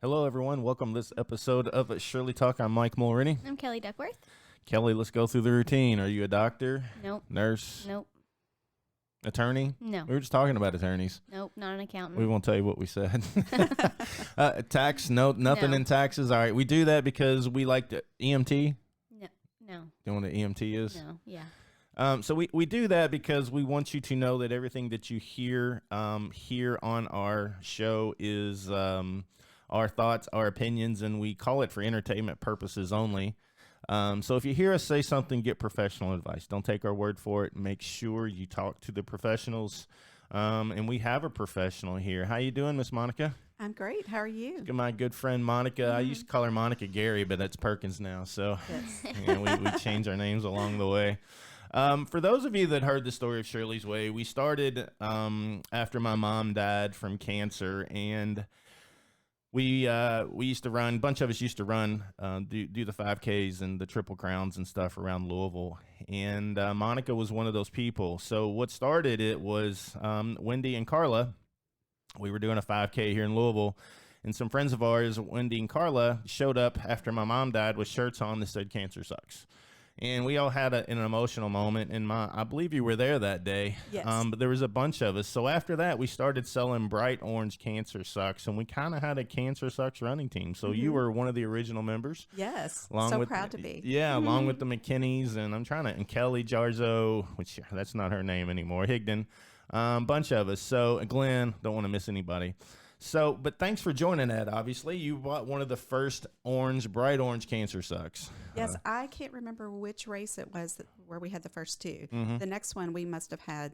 Hello, everyone. Welcome to this episode of Shirley Talk. I'm Mike Mulroney. I'm Kelly Duckworth. Kelly, let's go through the routine. Are you a doctor? Nope. Nurse? Nope. Attorney? No. We were just talking about attorneys. Nope. Not an accountant. We won't tell you what we said. Tax? No, nothing No. in taxes. All right. We do that because we like the EMT. No. No. You know what an EMT is? No. Yeah. So we do that because we want you to know that everything that you hear here on our show is our thoughts, our opinions, and we call it for entertainment purposes only. So if you hear us say something, get professional advice. Don't take our word for it. Make sure you talk to the professionals. And we have a professional here. How you doing, Miss Monica? I'm great. How are you? Look at my good friend Monica. I used to call her Monica Gary, but that's Perkins now. So Yes. yeah, we changed our names along the way. For those of you that heard the story of Shirley's Way, we started after my mom died from cancer, and we used to run. A bunch of us used to run, do the 5Ks and the Triple Crowns and stuff around Louisville. And Monica was one of those people. So what started it was Wendy and Carla. We were doing a 5K here in Louisville, and some friends of ours, Wendy and Carla, showed up after my mom died with shirts on that said "Cancer Sucks." And we all had an emotional moment. And I believe you were there that day. Yes. But there was a bunch of us. So after that, we started selling bright orange Cancer Sucks, and we kind of had a Cancer Sucks running team. So you were one of the original members. Yes. Along So with, proud to be. Yeah, along with the McKinneys, and Kelly Jarzo, which that's not her name anymore, Higdon, bunch of us. So Glenn, don't want to miss anybody. So, but thanks for joining that. Obviously, you bought one of the first bright orange Cancer Sucks. Yes, I can't remember which race it was where we had the first two. Mm-hmm. The next one, we must have had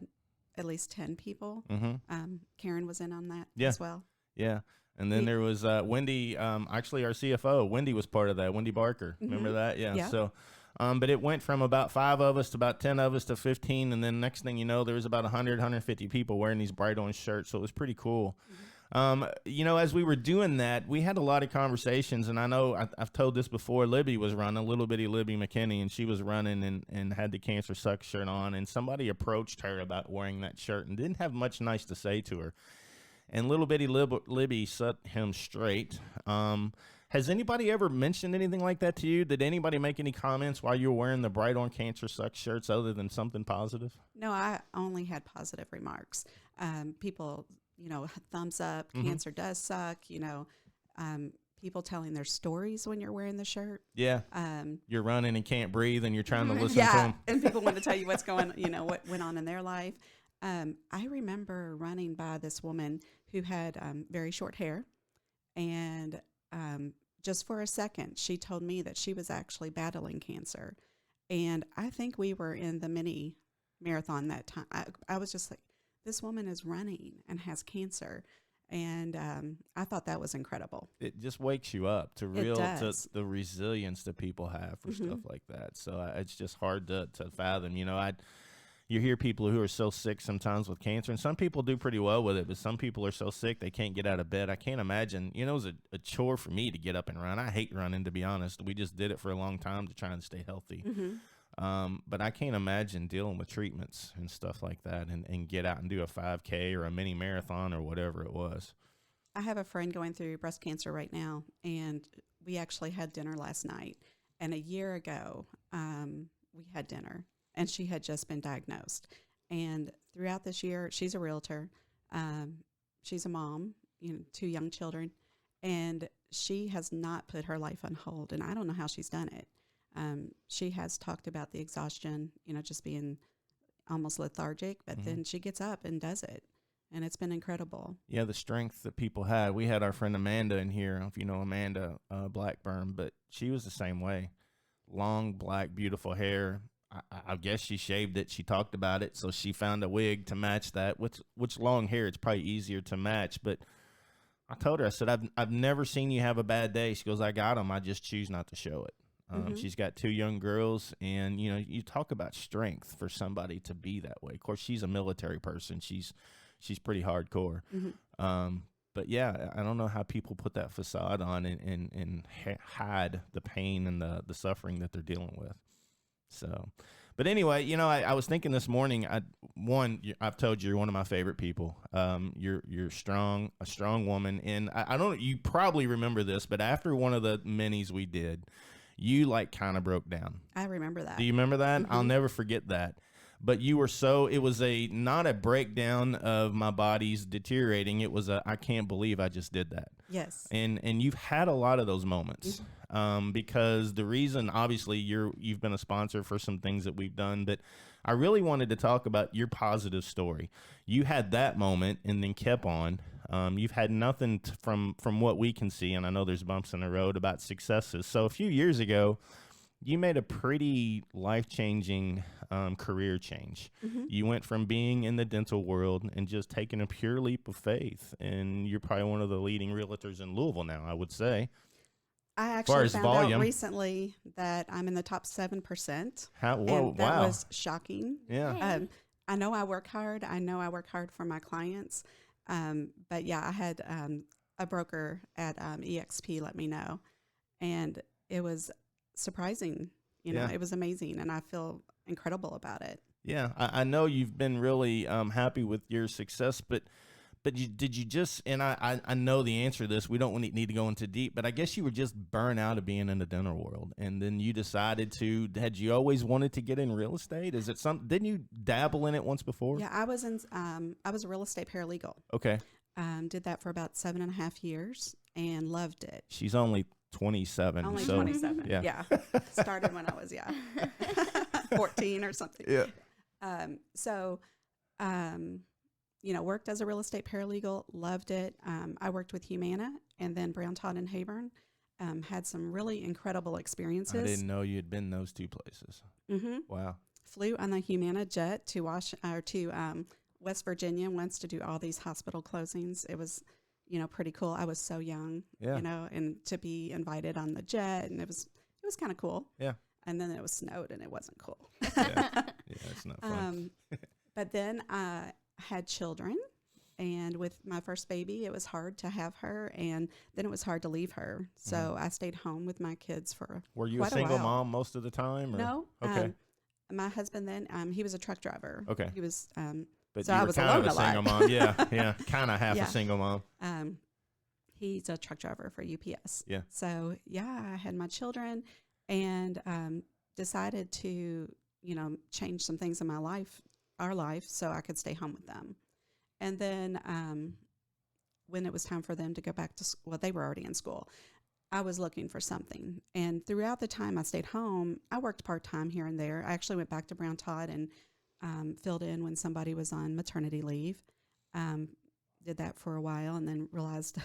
at least 10 people. Mm-hmm. Karen was in on that Yeah. as well. Yeah. And then there was Wendy, actually our CFO. Wendy was part of that, Wendy Barker. Remember that? Yeah. Yeah. So, but it went from about 5 of us to about 10 of us to 15. And then next thing you know, there was about 100, 150 people wearing these bright orange shirts. So it was pretty cool. As we were doing that, we had a lot of conversations, and I know I've told this before. Libby was running, little bitty Libby McKinney, and she was running and had the Cancer Sucks shirt on, and somebody approached her about wearing that shirt and didn't have much nice to say to her. And little bitty Libby set him straight. Has anybody ever mentioned anything like that to you? Did anybody make any comments while you were wearing the bright orange Cancer Sucks shirts other than something positive? No, I only had positive remarks. People, thumbs up, cancer does suck, people telling their stories when you're wearing the shirt. Yeah. You're running and can't breathe, and you're trying to listen to Yeah, them. and people want to tell you what's what went on in their life. I remember running by this woman who had very short hair, and just for a second, she told me that she was actually battling cancer. And I think we were in the mini marathon that time. I was just like, this woman is running and has cancer. And I thought that was incredible. It just wakes you up to the resilience that people have for stuff like that. So it's just hard to fathom. You hear people who are so sick sometimes with cancer, and some people do pretty well with it, but some people are so sick they can't get out of bed. I can't imagine. It was a chore for me to get up and run. I hate running, to be honest. We just did it for a long time to try and stay healthy. But I can't imagine dealing with treatments and stuff like that and get out and do a 5K or a mini marathon or whatever it was. I have a friend going through breast cancer right now, and we actually had dinner last night. And a year ago, we had dinner, and she had just been diagnosed. And throughout this year, she's a realtor. She's a mom, 2 young children, and she has not put her life on hold. And I don't know how she's done it. She has talked about the exhaustion, just being almost lethargic, but then she gets up and does it. And it's been incredible. Yeah, the strength that people had. We had our friend Amanda in here. I don't know if you know Amanda Blackburn, but she was the same way. Long, black, beautiful hair. I guess she shaved it. She talked about it, so she found a wig to match that. Which long hair, it's probably easier to match. But I told her, I said, I've never seen you have a bad day. She goes, I got them. I just choose not to show it. She's got 2 young girls, and, you talk about strength for somebody to be that way. Of course, she's a military person. She's pretty hardcore. But, yeah, I don't know how people put that facade on and hide the pain and the suffering that they're dealing with. So, But anyway, I was thinking this morning. I've told you you're one of my favorite people. You're strong, a strong woman, and I don't. You probably remember this, but after one of the minis we did, you like kind of broke down. I remember that. Do you remember that? Mm-hmm. I'll never forget that. But you were it was not a breakdown of my body's deteriorating. It was I can't believe I just did that. Yes. And you've had a lot of those moments, because the reason, obviously, you've been a sponsor for some things that we've done, but I really wanted to talk about your positive story. You had that moment and then kept on. You've had nothing from what we can see, and I know there's bumps in the road about successes. So a few years ago, you made a pretty life-changing career change. Mm-hmm. You went from being in the dental world and just taking a pure leap of faith, and you're probably one of the leading realtors in Louisville now, I would say. I As far actually as found volume. out recently that I'm in the top 7%. Whoa, And that wow. was shocking. Yeah. Hey. I know I work hard. I know I work hard for my clients. But yeah, I had a broker at EXP let me know, and it was surprising. Yeah. It was amazing, and I feel incredible about it. Yeah, I know you've been really happy with your success, but did you just, and I know the answer to this, we don't need to go into deep, but I guess you were just burnt out of being in the dental world, and then you decided had you always wanted to get in real estate? Is it didn't you dabble in it once before? Yeah, I was a real estate paralegal. Okay. Did that for about 7.5 years and loved it. She's only 27. Only so, 27. Yeah. Yeah. Started when I was 14 or something. Yeah. Worked as a real estate paralegal, loved it. I worked with Humana and then Brown Todd and Hayburn. Had some really incredible experiences. I didn't know you had been those two places. Mm-hmm. Wow. Flew on the Humana jet to West Virginia once to do all these hospital closings. It was, pretty cool. I was so young, Yeah. and to be invited on the jet, and it was kind of cool. Yeah. And then it was snowed, and it wasn't cool. Yeah, it's not fun. But then I had children, and with my first baby, it was hard to have her, and then it was hard to leave her. So I stayed home with my kids for Were you quite a single while. mom most of the time? Or? No. Okay. My husband then, he was a truck driver. Okay. He was, But so you I were was kind of alone a a lot. single mom. Yeah. Kind of half Yeah. a single mom. He's a truck driver for UPS. Yeah. So I had my children, and decided to, change some things in our life, so I could stay home with them. And then when it was time for them to go back to school, well, they were already in school. I was looking for something. And throughout the time I stayed home, I worked part-time here and there. I actually went back to Brown Todd and filled in when somebody was on maternity leave. Did that for a while and then realized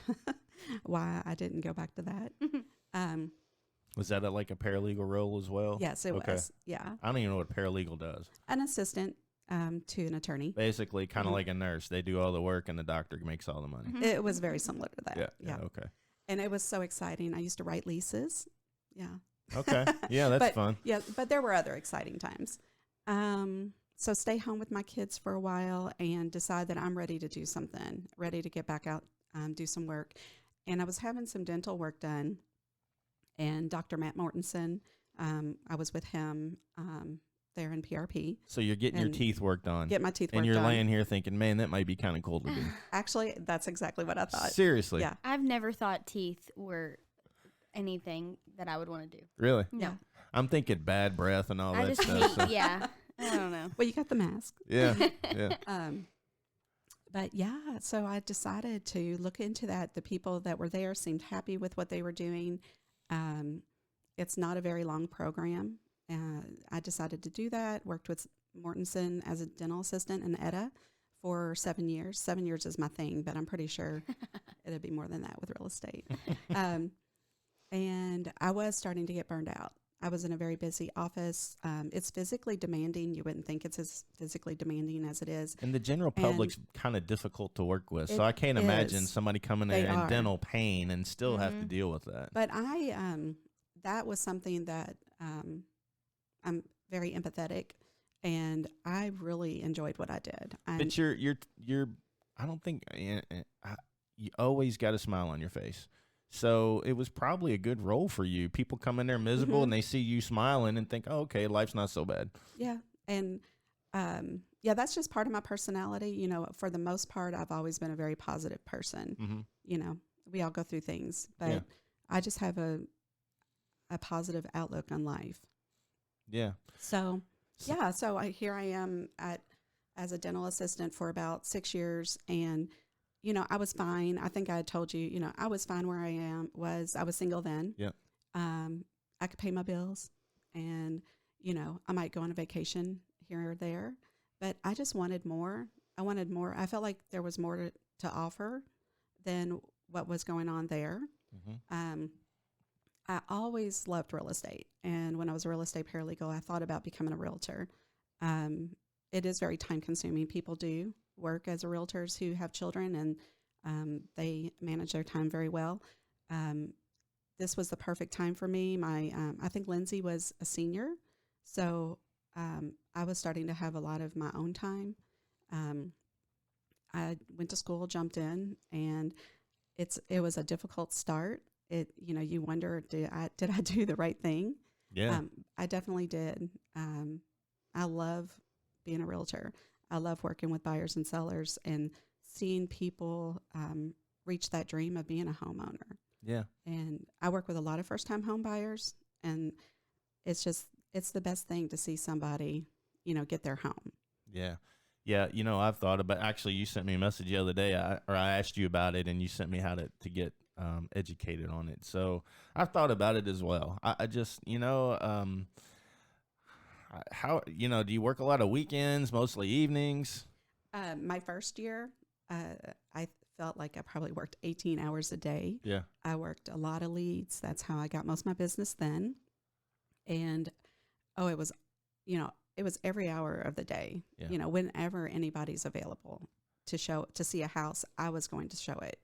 why I didn't go back to that. Was that like a paralegal role as well? Yes, it was. Yeah. I don't even know what a paralegal does. An assistant to an attorney. Basically, kind of Mhm. like a nurse. They do all the work and the doctor makes all the money. Mhm. It was very similar to that. Yeah. Okay. And it was so exciting. I used to write leases. Yeah. Okay. Yeah, that's But- fun. Yeah, but there were other exciting times. So stay home with my kids for a while and decide that I'm ready to do something, ready to get back out, do some work. And I was having some dental work done. And Dr. Matt Mortensen, I was with him there in PRP. So you're getting your And teeth worked on. Get my teeth and worked you're done. laying here thinking, man, that might be kind of cool to do. Actually, that's exactly what I thought. Seriously. Yeah. I've never thought teeth were anything that I would want to do. Really? No. Yeah. I'm thinking bad breath and all I that just stuff. hate, so- yeah. I don't know. Well, you got the mask. Yeah. Yeah. But yeah, so I decided to look into that. The people that were there seemed happy with what they were doing. It's not a very long program. I decided to do that, worked with Mortensen as a dental assistant in ETA for 7 years. 7 years is my thing, but I'm pretty sure it'd be more than that with real estate. And I was starting to get burned out. I was in a very busy office. It's physically demanding. You wouldn't think it's as physically demanding as it is. And the general public's kind of difficult to work with. So I can't imagine is. somebody coming They there in are. dental pain and still have to Mhm. deal with that. But that was something that I'm very empathetic, and I really enjoyed what I did. But you're I don't think you always got a smile on your face. So it was probably a good role for you. People come in there miserable and they see you smiling and think, oh, okay, life's not so bad. Yeah. And yeah, that's just part of my personality. You know, for the most part, I've always been a very positive person. Mm-hmm. You know, we all go through things, but Yeah. I just have a positive outlook on life. Yeah. So yeah, so here I am as a dental assistant for about 6 years, and you know, I was fine. I think I had told you, you know, I was fine where I was single then. Yeah. I could pay my bills, and you know, I might go on a vacation here or there, but I just wanted more. I wanted more. I felt like there was more to offer than what was going on there. Mm-hmm. I always loved real estate, and when I was a real estate paralegal, I thought about becoming a realtor. It is very time consuming. People do work as realtors who have children, and they manage their time very well. This was the perfect time for me. I think Lindsay was a senior, so I was starting to have a lot of my own time. I went to school, jumped in, and it was a difficult start. You know, you wonder, did I do the right thing? Yeah. I definitely did. I love being a realtor. I love working with buyers and sellers and seeing people reach that dream of being a homeowner. Yeah. And I work with a lot of first-time home buyers, and it's the best thing to see somebody, you know, get their home. Yeah. Yeah. You know, I've thought about, actually, you sent me a message the other day, I asked you about it, and you sent me how to get educated on it. So I've thought about it as well. I just, you know, how, you know, do you work a lot of weekends, mostly evenings? My first year, I felt like I probably worked 18 hours a day. Yeah. I worked a lot of leads. That's how I got most of my business then. And, it was, you know, it was every hour of the day. Yeah. You know, whenever anybody's available to see a house, I was going to show it.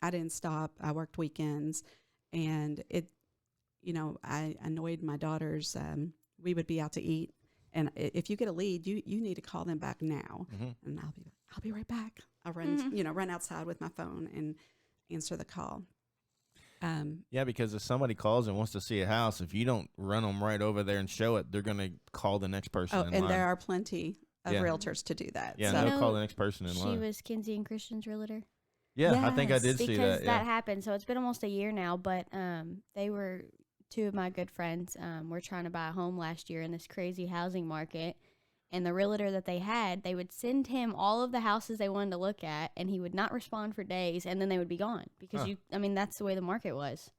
I didn't stop. I worked weekends, and you know, I annoyed my daughters. We would be out to eat, and if you get a lead, you need to call them back now. Mm-hmm. And I'll be right back. I'll run outside with my phone and answer the call. Yeah, because if somebody calls and wants to see a house, if you don't run them right over there and show it, they're going to call the next person in and line. there are plenty of Yeah. realtors to do that. Yeah, so. and they'll call the next person in She line. was Kinsey and Christian's realtor. Yeah, I think I Yes. did see Because that. that Yeah. happened. So it's been almost a year now, but they were two of my good friends. Were trying to buy a home last year in this crazy housing market. And the realtor that they had, they would send him all of the houses they wanted to look at, and he would not respond for days, and then they would be gone. Because that's the way the market was.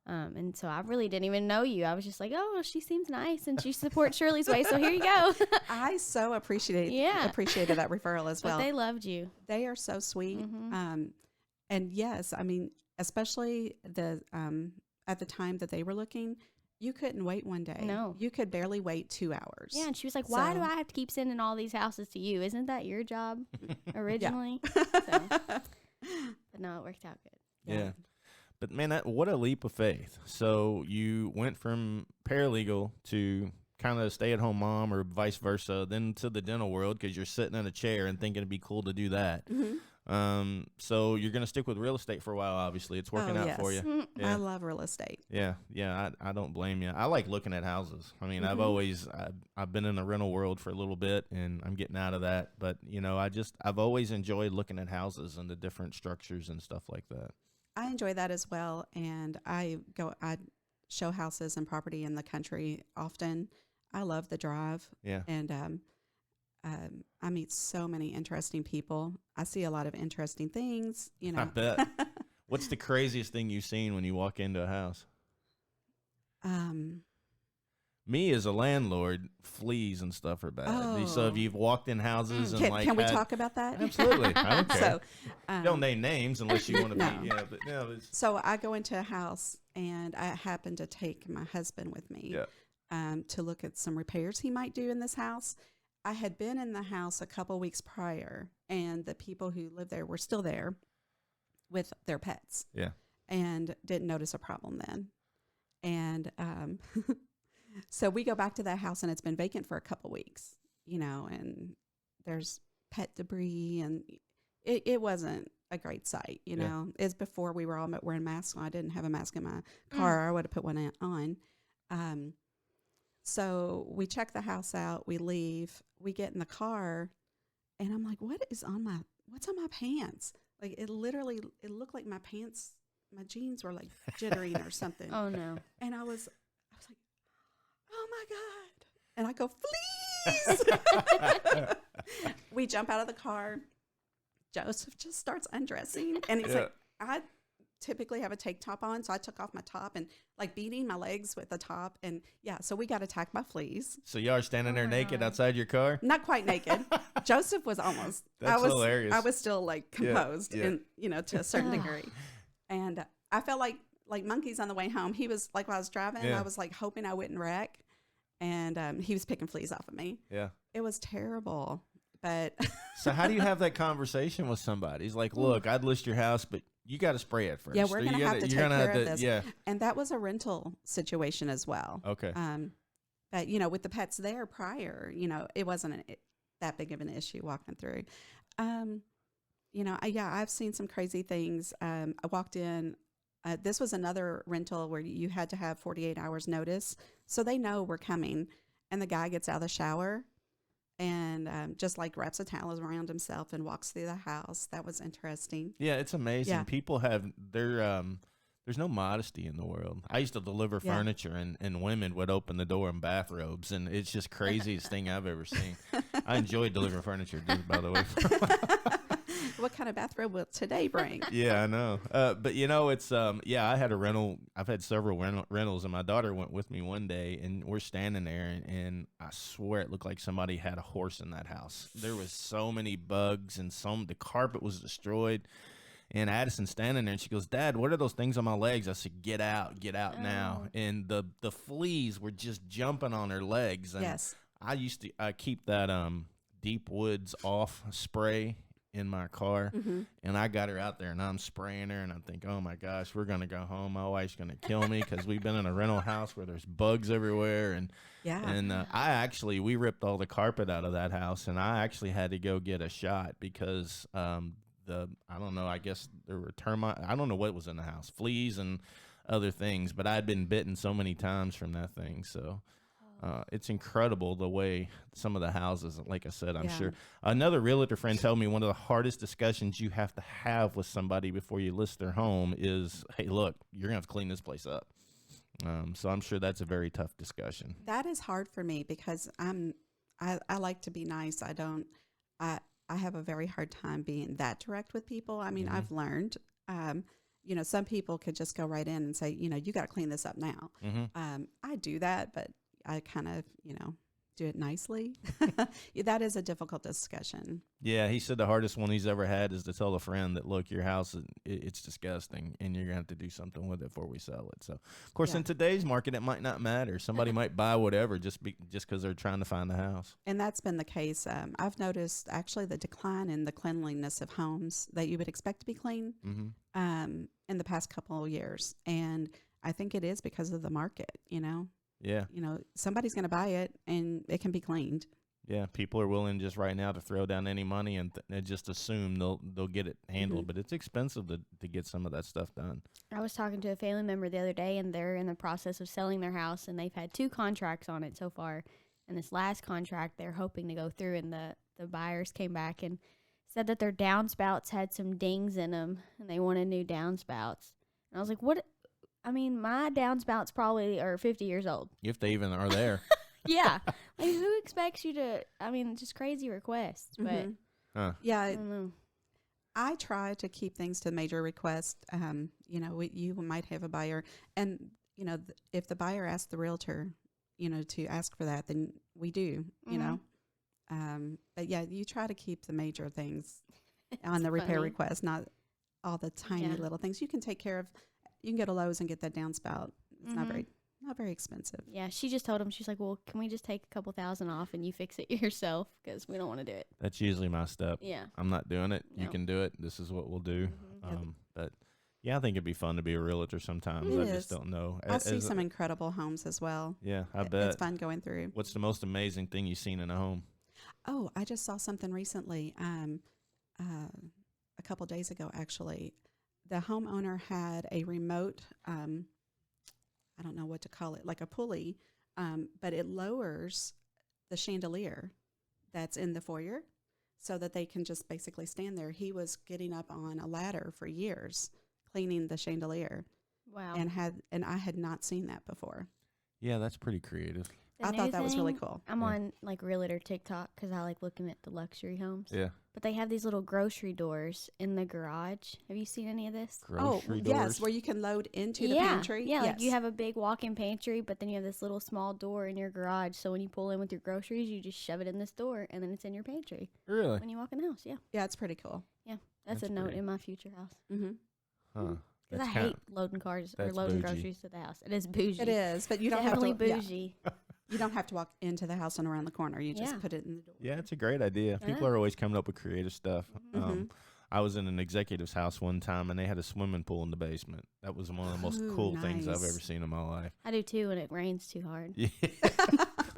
And so I really didn't even know you. I was just like, oh, she seems nice, and she supports Shirley's Way, so here you go. I so appreciated that referral as well. But they loved you. They are so sweet. Mm-hmm. And yes, I mean, especially at the time that they were looking, you couldn't wait one day. No. You could barely wait 2 hours. Yeah, and she was like, why do I have to keep sending all these houses to you? Isn't that your job originally? But no, it worked out good. Yeah. But man, what a leap of faith. So you went from paralegal to kind of stay-at-home mom, or vice versa, then to the dental world because you're sitting in a chair and thinking it'd be cool to do that. Mm-hmm. So you're going to stick with real estate for a while, obviously. It's working out for you. I Yeah. love real estate. Yeah. I don't blame you. I like looking at houses. I mean, I've been in the rental world for a little bit, and I'm getting out of that. But, you know, I've always enjoyed looking at houses and the different structures and stuff like that. I enjoy that as well, and I show houses and property in the country often. I love the drive. Yeah. And I meet so many interesting people. I see a lot of interesting things, you know. I bet. What's the craziest thing you've seen when you walk into a house? Me as a landlord, fleas and stuff are bad. So if you've walked in houses and can we talk about that? Absolutely, I don't care. So Don't name names unless you want to No. be. Yeah, but no, it's, So I go into a house, and I happen to take my husband with me to look at some repairs he might do in this house. I had been in the house a couple weeks prior, and the people who lived there were still there with their pets. Yeah. And didn't notice a problem then. And so we go back to that house, and it's been vacant for a couple weeks, you know, and there's pet debris, and it wasn't a great sight. You know, it's before we were all wearing masks. I didn't have a mask in my car. I would have put one on. So we check the house out. We leave. We get in the car, and I'm like, what's on my pants? Like it looked like my jeans were like jittering or something. Oh no. And I was like, oh my God. And I go, fleas. We jump out of the car. Joseph just starts undressing. And he's like, I typically have a tank top on. So I took off my top and like beating my legs with the top. And so we got attacked by fleas. So you are standing there naked outside your car? Not quite naked. Joseph was almost. That's hilarious. I was still like composed and, to a certain degree. And I felt like monkeys on the way home. He was like, while I was driving, I was like hoping I wouldn't wreck. And he was picking fleas off of me. Yeah. It was terrible. But so how do you have that conversation with somebody? He's like, look, I'd list your house, but you got to spray it first. Yeah, we're going to have to take care of this. Yeah. And that was a rental situation as well. Okay. But, with the pets there prior, it wasn't that big of an issue walking through. I've seen some crazy things. I walked in. This was another rental where you had to have 48 hours notice. So they know we're coming. And the guy gets out of the shower and just like wraps a towel around himself and walks through the house. That was interesting. Yeah, it's amazing. Yeah. People have there's no modesty in the world. I used to deliver furniture and women would open the door in bathrobes, and it's just craziest thing I've ever seen. I enjoyed delivering furniture, dude, by the way. What kind of bathrobe will today bring? Yeah, I know. But it's I had a rental. I've had several rentals, and my daughter went with me one day, and we're standing there, and I swear it looked like somebody had a horse in that house. There was so many bugs, and the carpet was destroyed. And Addison's standing there, and she goes, Dad, what are those things on my legs? I said, get out now. And the fleas were just jumping on her legs. And I used to keep that Deep Woods Off spray in my car, and I got her out there, and I'm spraying her, and I think, oh my gosh, we're gonna go home. My wife's gonna kill me because we've been in a rental house where there's bugs everywhere, and we ripped all the carpet out of that house, and I actually had to go get a shot because I don't know, I guess there were termites. I don't know what was in the house, fleas and other things, but I'd been bitten so many times from that thing, so. It's incredible the way some of the houses, like I said, I'm sure. Another realtor friend told me one of the hardest discussions you have to have with somebody before you list their home is, hey, look, you're going to have to clean this place up. So I'm sure that's a very tough discussion. That is hard for me because I like to be nice. I have a very hard time being that direct with people. I mean, I've learned, some people could just go right in and say, you got to clean this up now. I do that, but I kind of, do it nicely. That is a difficult discussion. Yeah, he said the hardest one he's ever had is to tell a friend that, look, your house, it's disgusting, and you're going to have to do something with it before we sell it. So, of course, in today's market, it might not matter. Somebody might buy whatever just because they're trying to find a house. And that's been the case. I've noticed, actually, the decline in the cleanliness of homes that you would expect to be clean in the past couple of years. And I think it is because of the market, Yeah. Somebody's going to buy it and it can be cleaned. Yeah. People are willing just right now to throw down any money and just assume they'll get it handled. But it's expensive to get some of that stuff done. I was talking to a family member the other day, and they're in the process of selling their house, and they've had 2 contracts on it so far. And this last contract, they're hoping to go through, and the buyers came back and said that their downspouts had some dings in them, and they wanted new downspouts. And I was like, what? I mean, my downspouts probably are 50 years old. If they even are there. Yeah. Like, who expects you to, just crazy requests. But, yeah, I try to keep things to major requests. You might have a buyer. And, if the buyer asks the realtor, to ask for that, then we do, But, yeah, you try to keep the major things on the repair request, not all the tiny little things. You can take care of. You can go to Lowe's and get that downspout. It's not very expensive. Yeah, she just told him, she's like, well, can we just take a couple $1,000 off and you fix it yourself because we don't want to do it. That's usually my step. Yeah. I'm not doing it. No. You can do it. This is what we'll do. But, yeah, I think it'd be fun to be a realtor sometimes. I just don't know. I see some incredible homes as well. Yeah, I bet. It's fun going through. What's the most amazing thing you've seen in a home? Oh, I just saw something recently. A couple days ago, actually. The homeowner had a remote, I don't know what to call it, like a pulley, but it lowers the chandelier that's in the foyer so that they can just basically stand there. He was getting up on a ladder for years cleaning the chandelier. Wow. And I had not seen that before. Yeah, that's pretty creative. The I new thought that was really thing, cool. I'm Yeah. on like realtor TikTok because I like looking at the luxury homes. Yeah. But they have these little grocery doors in the garage. Have you seen any of this? Grocery doors. Yes, where you can load into the yeah. pantry. Yeah, like you Yes. have a big walk-in pantry, but then you have this little small door in your garage. So when you pull in with your groceries, you just shove it in this door, and then it's in your pantry Really? when you walk in the house. Yeah, Yeah, it's pretty cool. that's That's a note pretty- in my future house. Mm-hmm. Huh. Because I That's hate loading cars or that's loading bougie. groceries to the house. It is bougie. It is, but you don't have Definitely to. Yeah, bougie. you don't have to walk into the house and around the corner. You just Yeah. put it in the door. Yeah, it's a great idea. Yeah. People are always coming up with creative stuff. Mhm. I was in an executive's house one time, and they had a swimming pool in the basement. That was one of the most Ooh, cool things I've nice. ever seen in my life. I do too when it rains too hard. Yeah.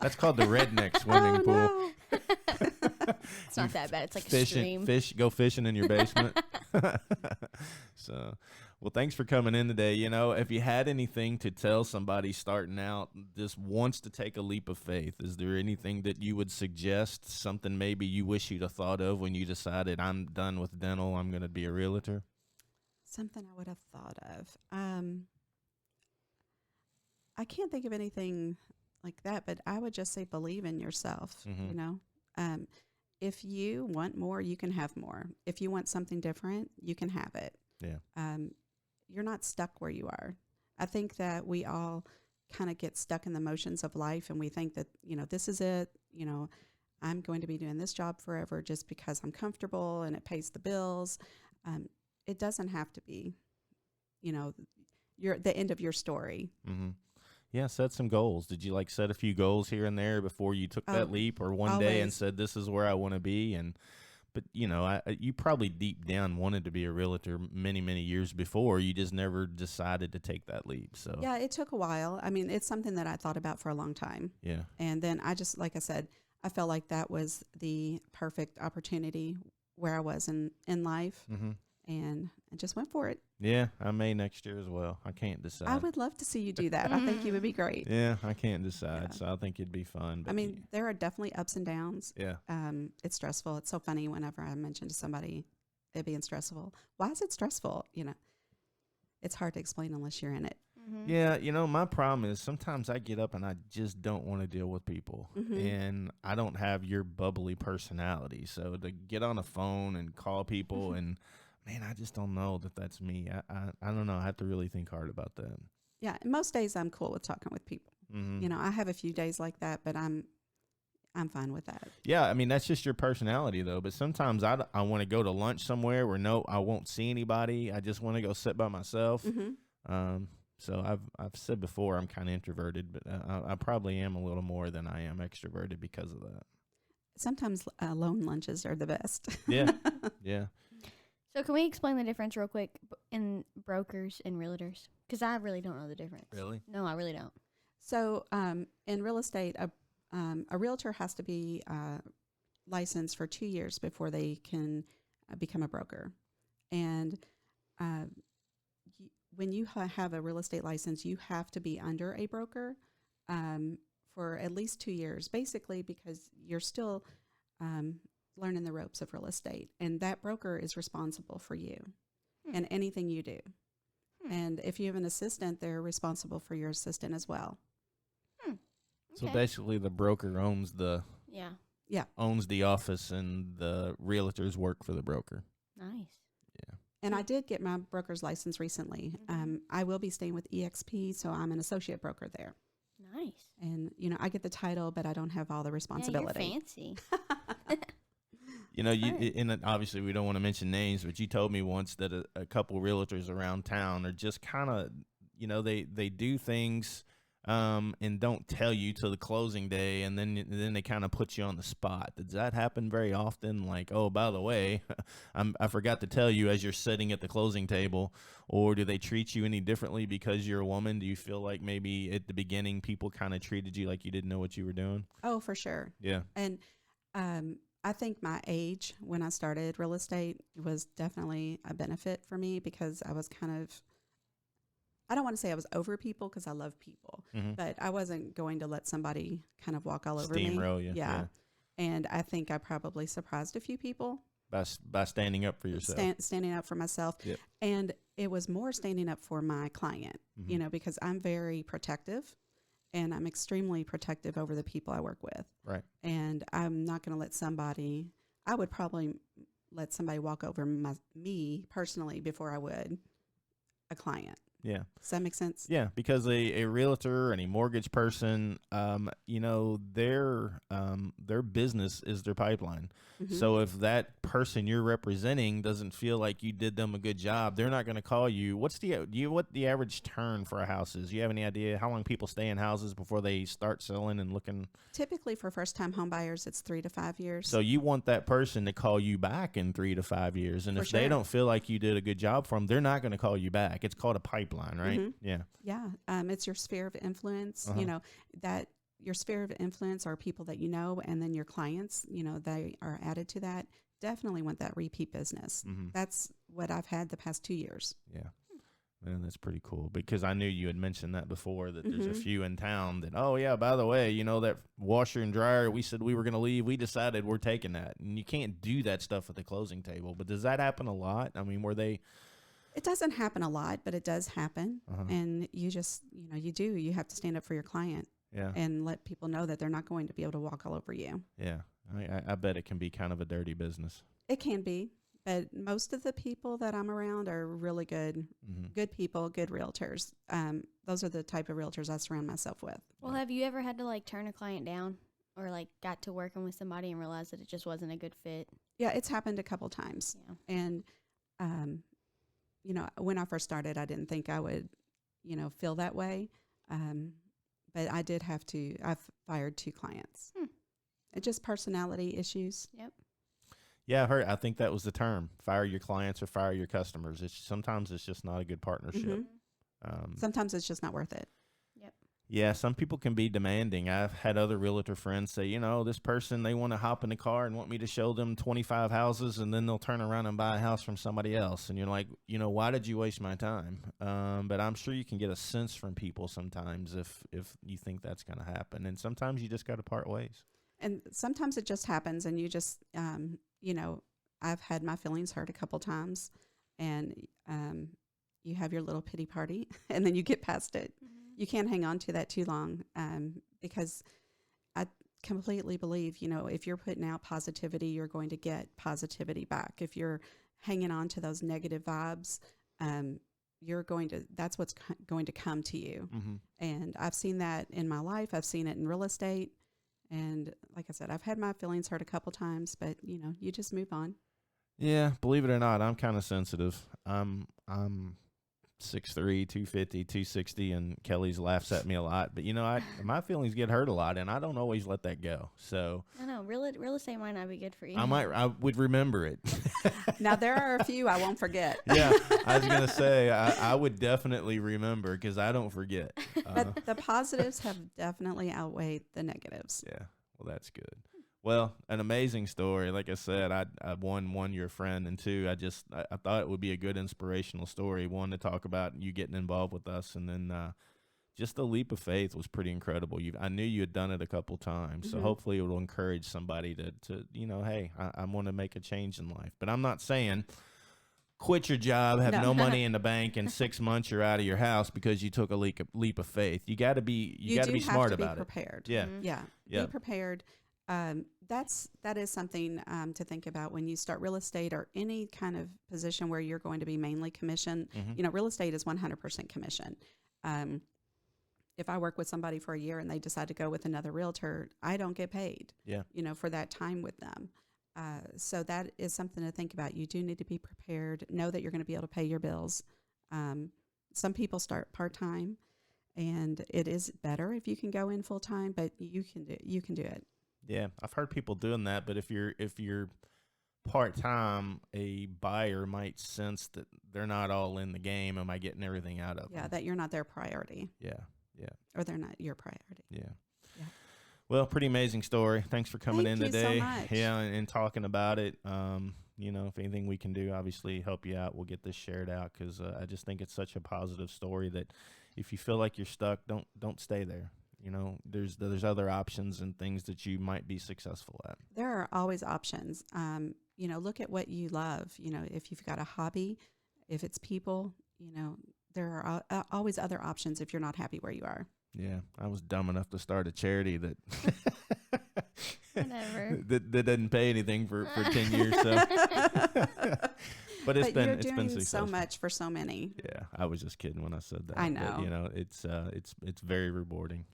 That's called the redneck swimming pool. No. It's not that bad. It's like a stream. Go fishing in your basement. So, well, thanks for coming in today. You know, if you had anything to tell somebody starting out, just wants to take a leap of faith, is there anything that you would suggest? Something maybe you wish you'd have thought of when you decided, I'm done with dental, I'm going to be a realtor? Something I would have thought of. I can't think of anything like that, but I would just say believe in yourself. Mhm. You know, if you want more, you can have more. If you want something different, you can have it. Yeah. You're not stuck where you are. I think that we all kind of get stuck in the motions of life, and we think that, you know, this is it. You know, I'm going to be doing this job forever just because I'm comfortable and it pays the bills. It doesn't have to be, you know, the end of your story. Mm-hmm. Yeah, set some goals. Did you like set a few goals here and there before you took that leap, or one day and always. said, this is where I want to be? But you know, you probably deep down wanted to be a realtor many, many years before. You just never decided to take that leap. So Yeah, it took a while. I mean, it's something that I thought about for a long time. yeah. And then I just, like I said, I felt like that was the perfect opportunity where I was in life. Mm-hmm. And I just went for it. Yeah, I may next year as well. I can't decide. I would love to see you do that. I think you would be great. Yeah, I can't decide. Yeah. So I think it'd be fun. But I mean, there are definitely ups and downs. yeah. It's stressful. It's so funny whenever I mention to somebody it being stressful. Why is it stressful? You know, it's hard to explain unless you're in it. Mm-hmm. Yeah, you know, my problem is sometimes I get up and I just don't want to deal with people. Mhm. And I don't have your bubbly personality. So to get on the phone and call people and, man, I just don't know that that's me. I don't know. I have to really think hard about that. Yeah, and most days I'm cool with talking with people. Mm-hmm. You know, I have a few days like that, but I'm fine with that. Yeah, I mean, that's just your personality, though. But sometimes I want to go to lunch somewhere where, no, I won't see anybody. I just want to go sit by myself. Mm-hmm. So I've said before I'm kind of introverted, but I probably am a little more than I am extroverted because of that. Sometimes lone lunches are the best. Yeah, yeah. So can we explain the difference real quick in brokers and realtors? Because I really don't know the difference. Really? No, I really don't. So in real estate, a realtor has to be licensed for 2 years before they can become a broker. And when you have a real estate license, you have to be under a broker for at least 2 years, basically because you're still learning the ropes of real estate. And that broker is responsible for you and anything you do. And if you have an assistant, they're responsible for your assistant as well. So Okay. basically, the broker owns the office, and the realtors work for the broker. Nice. And I did get my broker's license recently. I will be staying with EXP, so I'm an associate broker there. Nice. And, you know, I get the title, but I don't have all the responsibility. Yeah, you're fancy. You know, Right. and obviously we don't want to mention names, but you told me once that a couple realtors around town are just kind of, you know, they do things and don't tell you till the closing day, and then they kind of put you on the spot. Does that happen very often? Like, oh, by the way, I forgot to tell you as you're sitting at the closing table. Or do they treat you any differently because you're a woman? Do you feel like maybe at the beginning people kind of treated you like you didn't know what you were doing? Oh, for sure. Yeah. And I think my age when I started real estate was definitely a benefit for me because I was kind of, I don't want to say I was over people because I love people, but I wasn't going to let somebody kind of walk all over me. Steamroll you. Yeah. And I think I probably surprised a few people By standing up for yourself. standing up for myself. Yep. And it was more standing up for my client, you know, because I'm very protective and I'm extremely protective over the people I work with. Right. And I'm not going to let somebody, I would probably let somebody walk over me personally before I would a client. Yeah. Does that make sense? Yeah, because a realtor and a mortgage person, you know, their business is their pipeline. So if that person you're representing doesn't feel like you did them a good job, they're not going to call you. What the average turn for a house is? Do you have any idea how long people stay in houses before they start selling and looking? Typically for first-time home buyers, it's 3 to 5 years. So you want that person to call you back in 3 to 5 years, and if they don't feel like you did a good job for them, they're not going to call you back. It's called a pipeline, right? Yeah. Yeah. It's your sphere of influence, you know, that your sphere of influence are people that you know, and then your clients, you know, they are added to that. Definitely want that repeat business. That's what I've had the past 2 years. Yeah. Man, that's pretty cool because I knew you had mentioned that before, that there's a few in town that, oh, yeah, by the way, you know, that washer and dryer, we said we were going to leave. We decided we're taking that. And you can't do that stuff at the closing table. But does that happen a lot? I mean, were they... It doesn't happen a lot, but it does happen. And you just, you know, you have to stand up for your client and let people know that they're not going to be able to walk all over you. Yeah. I bet it can be kind of a dirty business. It can be, but most of the people that I'm around are really good, good people, good realtors. Those are the type of realtors I surround myself with. Well, have you ever had to like turn a client down or like got to working with somebody and realized that it just wasn't a good fit? Yeah, it's happened a couple times. Yeah. And, you know, when I first started, I didn't think I would, you know, feel that way. But I did have to, I've fired 2 clients. It's just personality issues. Yep. Yeah, I think that was the term. Fire your clients or fire your customers. Sometimes it's just not a good partnership. Sometimes it's just not worth it. Yep. Yeah, some people can be demanding. I've had other realtor friends say, you know, this person, they want to hop in the car and want me to show them 25 houses, and then they'll turn around and buy a house from somebody else. And you're like, you know, why did you waste my time? But I'm sure you can get a sense from people sometimes if you think that's going to happen. And sometimes you just got to part ways. And sometimes it just happens, and you just, you know, I've had my feelings hurt a couple times, and you have your little pity party, and then you get past it. You can't hang on to that too long, because I completely believe, you know, if you're putting out positivity, you're going to get positivity back. If you're hanging on to those negative vibes, that's what's going to come to you. And I've seen that in my life. I've seen it in real estate. And like I said, I've had my feelings hurt a couple times, but you know, you just move on. Yeah, believe it or not, I'm kind of sensitive. I'm 6'3", 250, 260, and Kelly's laughs at me a lot. But, you know, my feelings get hurt a lot, and I don't always let that go. So I know real estate might not be good for you. I would remember it. Now, there are a few I won't forget. Yeah, I was going to say, I would definitely remember because I don't forget. But the positives have definitely outweighed the negatives. Yeah, well, that's good. Well, an amazing story. Like I said, I one, you're a friend, and 2, I thought it would be a good inspirational story. 1, to talk about you getting involved with us, and then just the leap of faith was pretty incredible. I knew you had done it a couple times, so hopefully it will encourage somebody to you know, hey, I want to make a change in life. But I'm not saying quit your job, have no money in the bank, and 6 months you're out of your house because you took a leap of faith. You got to be smart about it. Prepared. Yeah, yeah, be prepared. That is something to think about when you start real estate or any kind of position where you're going to be mainly commission. You know, real estate is 100% commission. If I work with somebody for a year and they decide to go with another realtor, I don't get paid. Yeah, you know, for that time with them. So that is something to think about. You do need to be prepared. Know that you're going to be able to pay your bills. Some people start part-time, and it is better if you can go in full-time, but you can do it. Yeah, I've heard people doing that, but if you're part-time, a buyer might sense that they're not all in the game. Am I getting everything out of them? Yeah, that you're not their priority. Yeah. Or they're not your priority. Yeah. Well, pretty amazing story. Thanks for coming Thank in you so today. much. Yeah, and talking about it. You know, if anything we can do, obviously help you out. We'll get this shared out because I just think it's such a positive story that if you feel like you're stuck, don't stay there. You know, there's other options and things that you might be successful at. There are always options. You know, look at what you love. You know, if you've got a hobby, if it's people, you know, there are always other options if you're not happy where you are. Yeah, I was dumb enough to start a charity that Whatever. that didn't pay anything for 10 years. So, but But you're it's been doing so successful. much for so many. Yeah, I was just kidding when I said that. I But, know. you know, it's very rewarding.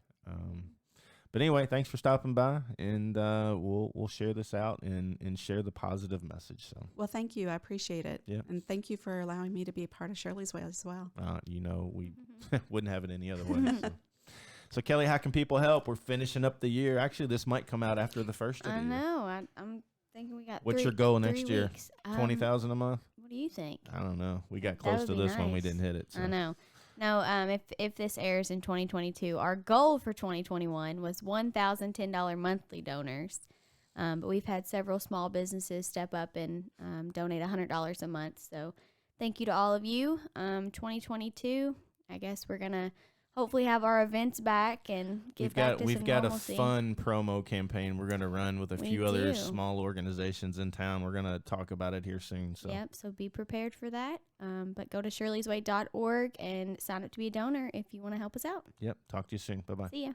But anyway, thanks for stopping by, and we'll share this out and share the positive message. So, Well, thank you. I appreciate it. Yeah. And thank you for allowing me to be a part of Shirley's Way as well. you know, we wouldn't have it any other way. So, Kelly, how can people help? We're finishing up the year. Actually, this might come out after the first of the I year. know. I'm thinking we got. What's three, your goal 3 next year? weeks. 20,000 a month? What do you think? I don't know. We got That close would to be this one. We nice. didn't hit it. So. I know. No, if this airs in 2022, our goal for 2021 was $1,010 monthly donors. But we've had several small businesses step up and donate $100 a month. So thank you to all of you. 2022, I guess we're going to hopefully have our events back and get back to We've some got normalcy. a fun promo campaign we're going to run with a We few other do. small organizations in town. We're going to talk about it here soon. So Yep, so be prepared for that. But go to shirleysway.org and sign up to be a donor if you want to help us out. Yep. Talk to you soon. Bye bye. See ya.